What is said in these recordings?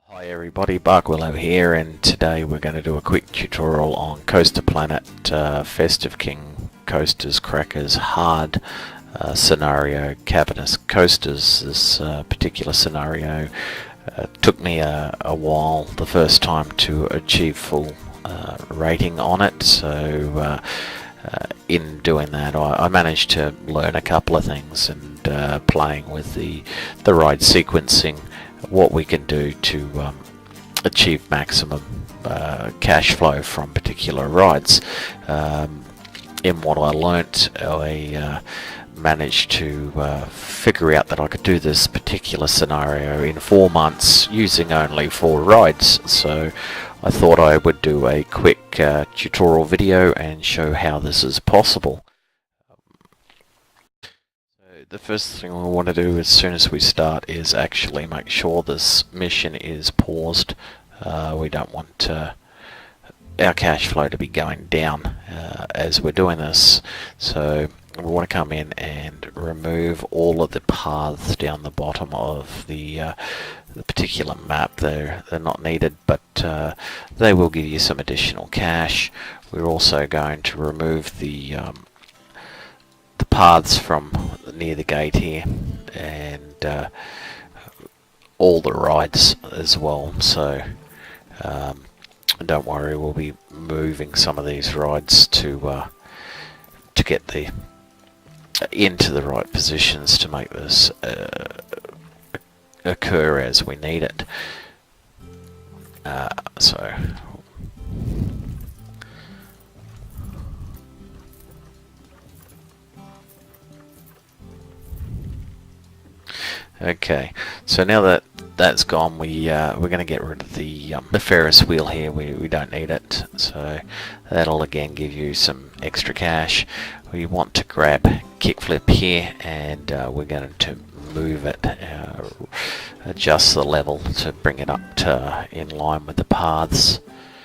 Hi everybody, Barkwillow here, and today we're going to do a quick tutorial on Coaster Planet Festive King Coasters Crackers Hard scenario, Cavernous coasters. This particular scenario took me a while the first time to achieve full rating on it, so in doing that I managed to learn a couple of things, and playing with the ride sequencing, what we can do to achieve maximum cash flow from particular rides. In what I learnt, I managed to figure out that I could do this particular scenario in 4 months using only 4 rides, so I thought I would do a quick tutorial video and show how this is possible. The first thing we want to do as soon as we start is actually make sure this mission is paused. We don't want our cash flow to be going down as we're doing this, so we want to come in and remove all of the paths down the bottom of the particular map. They're not needed, but they will give you some additional cash. We're also going to remove the paths from near the gate here, and all the rides as well, so don't worry, we'll be moving some of these rides to get into the right positions to make this occur as we need it. Okay, so now that that's gone, we're going to get rid of the Ferris wheel here. We don't need it, so that'll again give you some extra cash. We want to grab kickflip here, and we're going to move it, adjust the level to bring it up to in line with the paths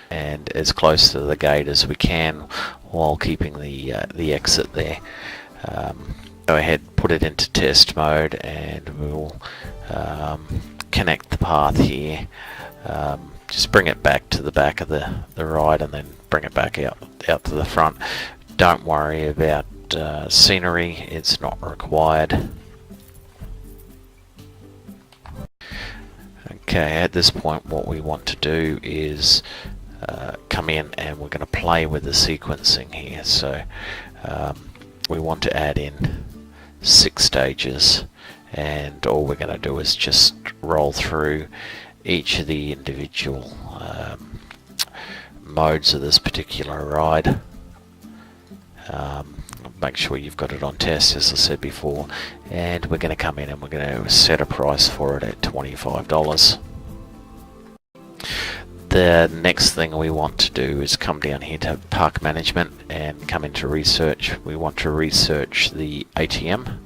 and as close to the gate as we can, while keeping the exit there. Go ahead, put it into test mode, and we'll connect the path here. Just bring it back to the back of the ride, and then bring it back out to the front. Don't worry about scenery, it's not required. Okay, at this point what we want to do is come in, and we're going to play with the sequencing here. So we want to add in 6 stages, and all we're going to do is just roll through each of the individual modes of this particular ride. Make sure you've got it on test, as I said before, and we're going to come in and we're going to set a price for it at $25. The next thing we want to do is come down here to park management and come into research. We want to research the ATM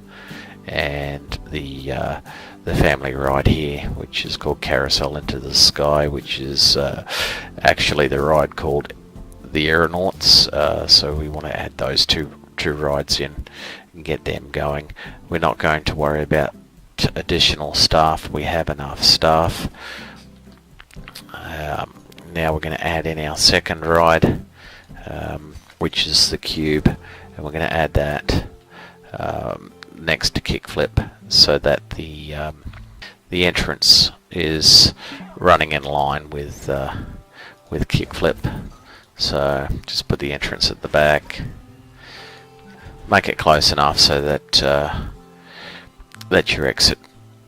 and the family ride here, which is called Carousel into the Sky, which is actually the ride called the Aeronauts. So we want to add those two rides in and get them going. We're not going to worry about additional staff. We have enough staff. Now we're going to add in our second ride, which is the Cube, and we're going to add that next to kickflip, so that the entrance is running in line with kickflip. So just put the entrance at the back, make it close enough so that that your exit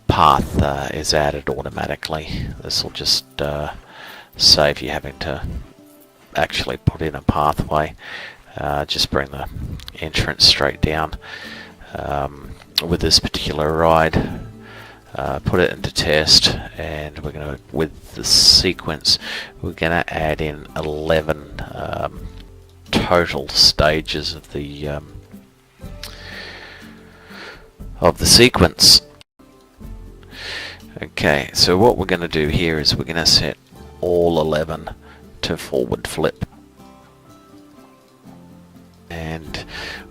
path is added automatically. This will just save you having to actually put in a pathway. Just bring the entrance straight down. With this particular ride, put it into test, and we're going to, with the sequence, we're going to add in 11 total stages of the sequence. Okay, so what we're going to do here is we're going to set all 11 to forward flip, and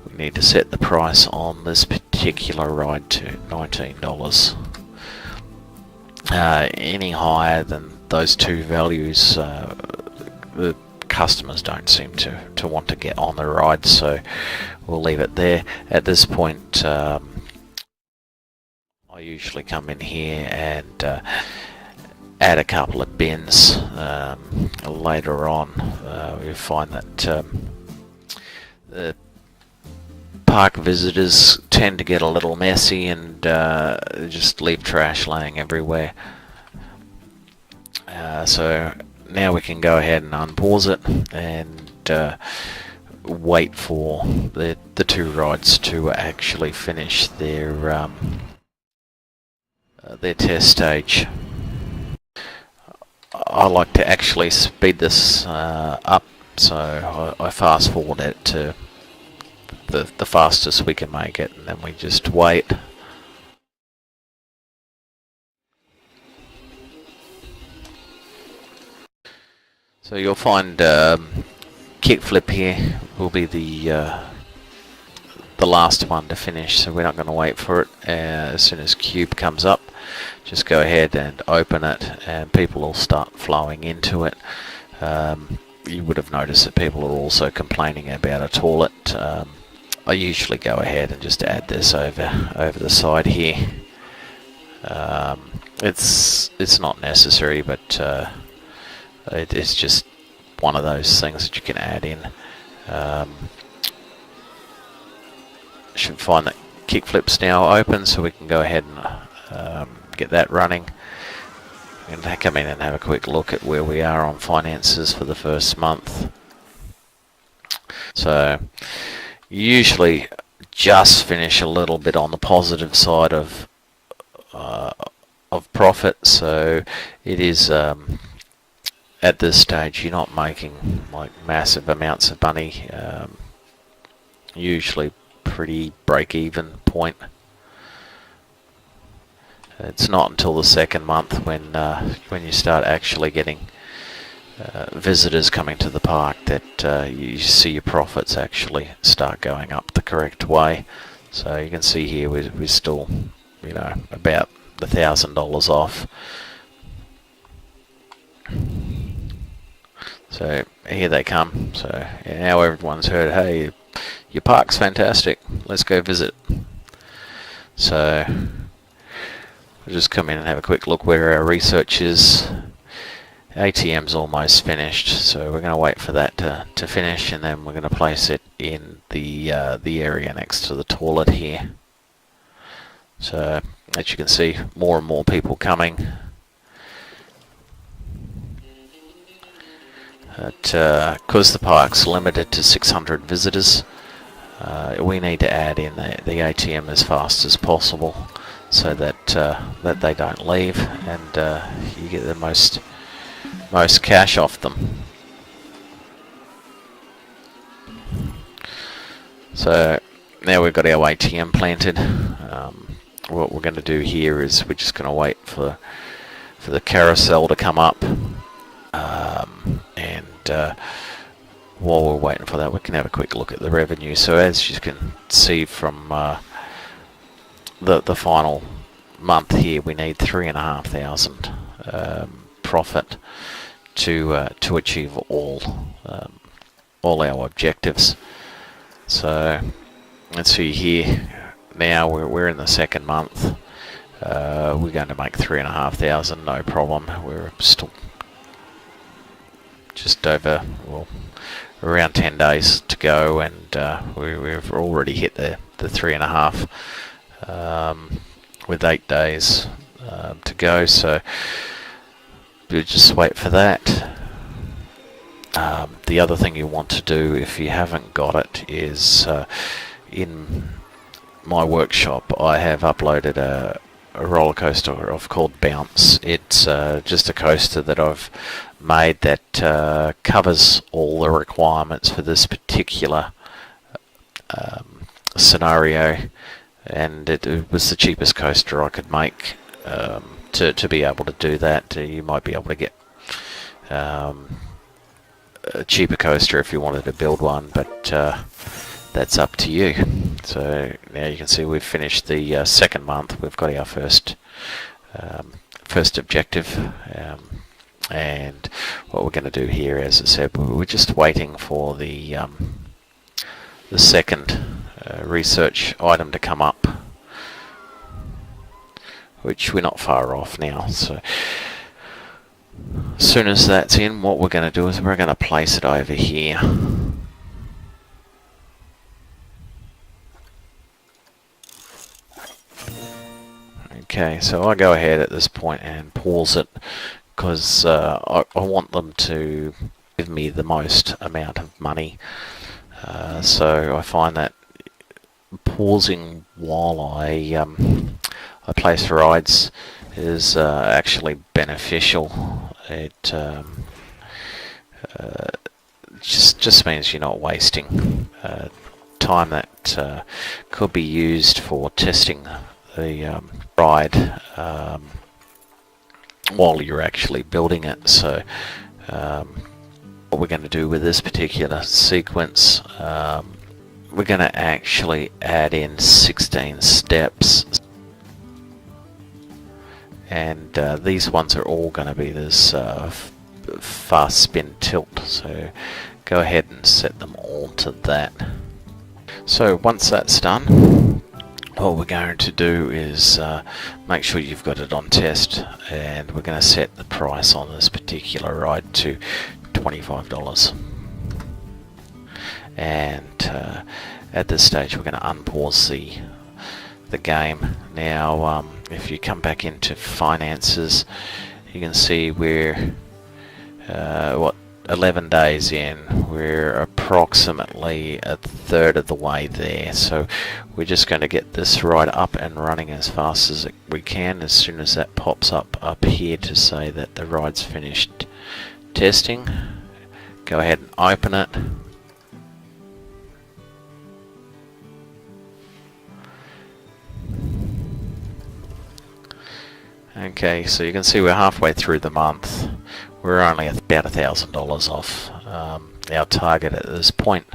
we need to set the price on this particular ride to $19. Any higher than those two values, the customers don't seem to want to get on the ride, so we'll leave it there. At this point, I usually come in here and add a couple of bins. Later on, we find that the park visitors tend to get a little messy and just leave trash laying everywhere. So now we can go ahead and unpause it and wait for the two rides to actually finish their test stage. I like to actually speed this up, so I fast forward it to the fastest we can make it, and then we just wait. So you'll find kickflip here will be the last one to finish, so we're not going to wait for it. As soon as cube comes up, just go ahead and open it, and people will start flowing into it. You would have noticed that people are also complaining about a toilet. I usually go ahead and just add this over the side here. It's not necessary, but it's just one of those things that you can add in. Should find that kickflip's now open, so we can go ahead and get that running. I'm going to come in and have a quick look at where we are on finances for the first month. So usually just finish a little bit on the positive side of profit, so it is at this stage you're not making like massive amounts of money. Usually pretty break-even point. It's not until the second month when you start actually getting visitors coming to the park that you see your profits actually start going up the correct way. So you can see here we're still, you know, about $1,000 off. So here they come. So now everyone's heard, hey, your park's fantastic, let's go visit. So we'll just come in and have a quick look where our research is. ATM's almost finished, so we're going to wait for that to finish, and then we're going to place it in the area next to the toilet here. So as you can see, more and more people coming. Because the park's limited to 600 visitors, we need to add in the ATM as fast as possible, so that that they don't leave, and you get the most cash off them. So now we've got our ATM planted. What we're going to do here is we're just going to wait for the carousel to come up, and while we're waiting for that, we can have a quick look at the revenue. So as you can see from the final month here, we need $3,500 profit to achieve all our objectives. So let's see here. Now we're in the second month. We're going to make $3,500, no problem. We're still just over, well, around 10 days to go, and we've already hit the 3.5 with 8 days to go. So we'll just wait for that. The other thing you want to do, if you haven't got it, is in my workshop I have uploaded a roller coaster I've called Bounce. It's just a coaster that I've made that covers all the requirements for this particular scenario, and it was the cheapest coaster I could make to be able to do that. You might be able to get a cheaper coaster if you wanted to build one, but that's up to you. So now you can see we've finished the second month. We've got our first first objective. And what we're going to do here, as I said, we're just waiting for the second research item to come up, which we're not far off now. So as soon as that's in, what we're going to do is we're going to place it over here. Okay, so I go ahead at this point and pause it, because I want them to give me the most amount of money. So I find that pausing while I place rides is actually beneficial. It just means you're not wasting time that could be used for testing the ride while you're actually building it. So what we're going to do with this particular sequence, we're going to actually add in 16 steps, and these ones are all going to be this fast spin tilt, so go ahead and set them all to that. So once that's done, what we're going to do is make sure you've got it on test, and we're going to set the price on this particular ride to $25. And at this stage we're going to unpause the game. Now if you come back into finances, you can see we're 11 days in, we're approximately a third of the way there. So we're just going to get this ride up and running as fast as we can. As soon as that pops up here to say that the ride's finished testing, go ahead and open it. Okay, so you can see we're halfway through the month. We're only about $1,000 off our target at this point.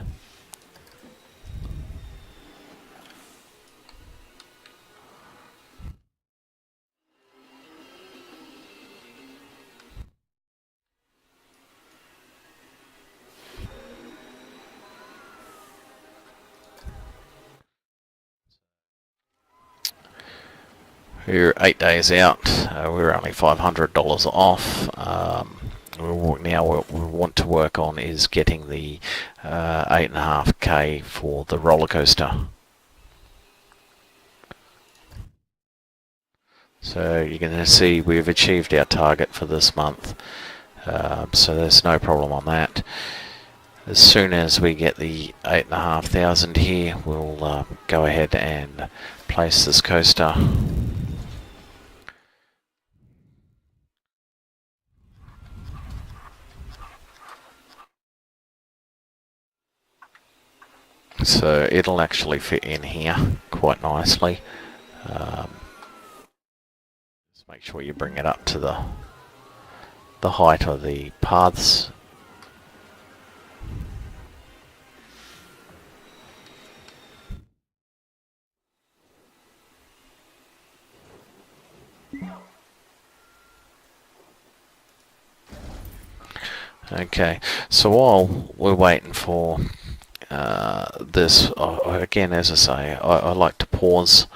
We're 8 days out. We're only $500 off. Now what we want to work on is getting the 8.5K for the roller coaster. So you're going to see we've achieved our target for this month. So there's no problem on that. As soon as we get the 8,500 here, we'll go ahead and place this coaster. So it'll actually fit in here quite nicely. Just make sure you bring it up to the height of the paths. Okay, so while we're waiting for this, again, as I say, I like to pause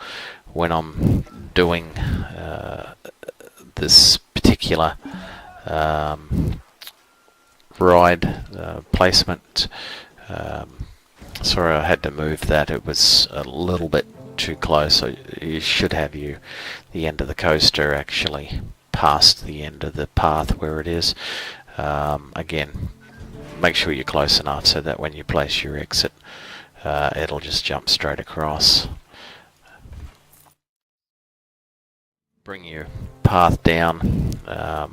when I'm doing this particular ride placement. Sorry, I had to move that. It was a little bit too close. So you should have the end of the coaster actually past the end of the path where it is. Again, make sure you're close enough so that when you place your exit, it'll just jump straight across. Bring your path down. A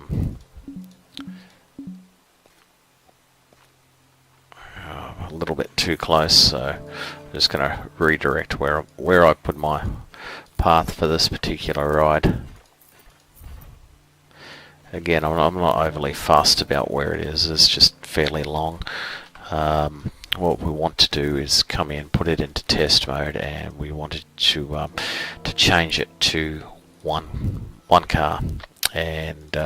little bit too close, so I'm just going to redirect where I put my path for this particular ride. Again, I'm not overly fussed about where it is. It's just fairly long. What we want to do is come in, put it into test mode, and we wanted to change it to one car. and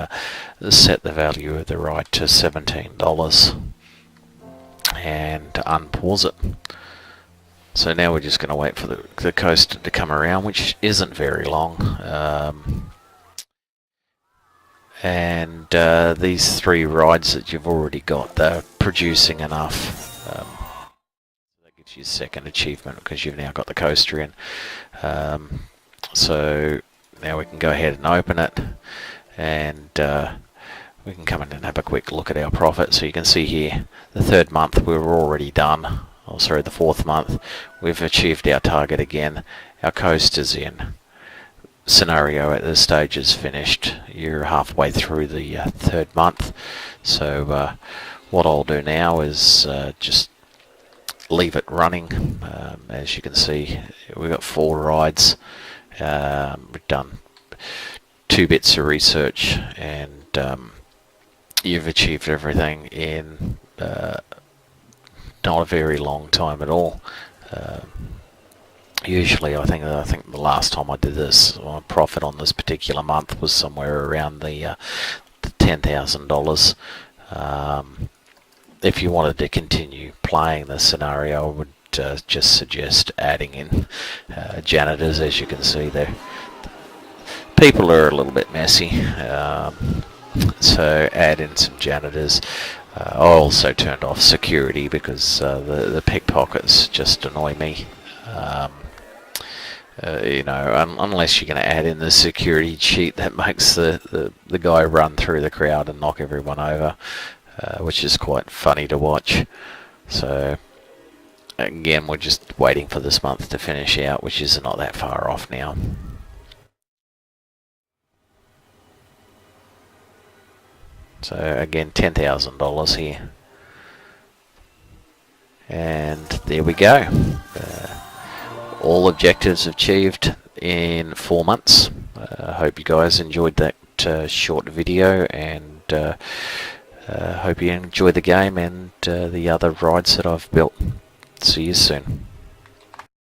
set the value of the ride to $17 and unpause it. So now we're just going to wait for the coaster to come around, which isn't very long. And these 3 rides that you've already got, they're producing enough. That gives you a second achievement because you've now got the coaster in. So now we can go ahead and open it, and we can come in and have a quick look at our profit. So you can see here, the 3rd month we were already done. Oh, sorry, the 4th month we've achieved our target again. Our coaster's in. Scenario at this stage is finished. You're halfway through the 3rd month. So what I'll do now is just leave it running. As you can see, we've got 4 rides. We've done 2 bits of research, and you've achieved everything in not a very long time at all. Usually, I think the last time I did this, my profit on this particular month was somewhere around the $10,000. If you wanted to continue playing the scenario, I would just suggest adding in janitors. As you can see there, people are a little bit messy, so add in some janitors. I also turned off security because the pickpockets just annoy me. You know, unless you're going to add in the security cheat that makes the guy run through the crowd and knock everyone over, which is quite funny to watch. So again, we're just waiting for this month to finish out, which is not that far off now. So again, $10,000 here, and there we go. All objectives achieved in 4 months. I hope you guys enjoyed that short video, and hope you enjoy the game and the other rides that I've built. See you soon.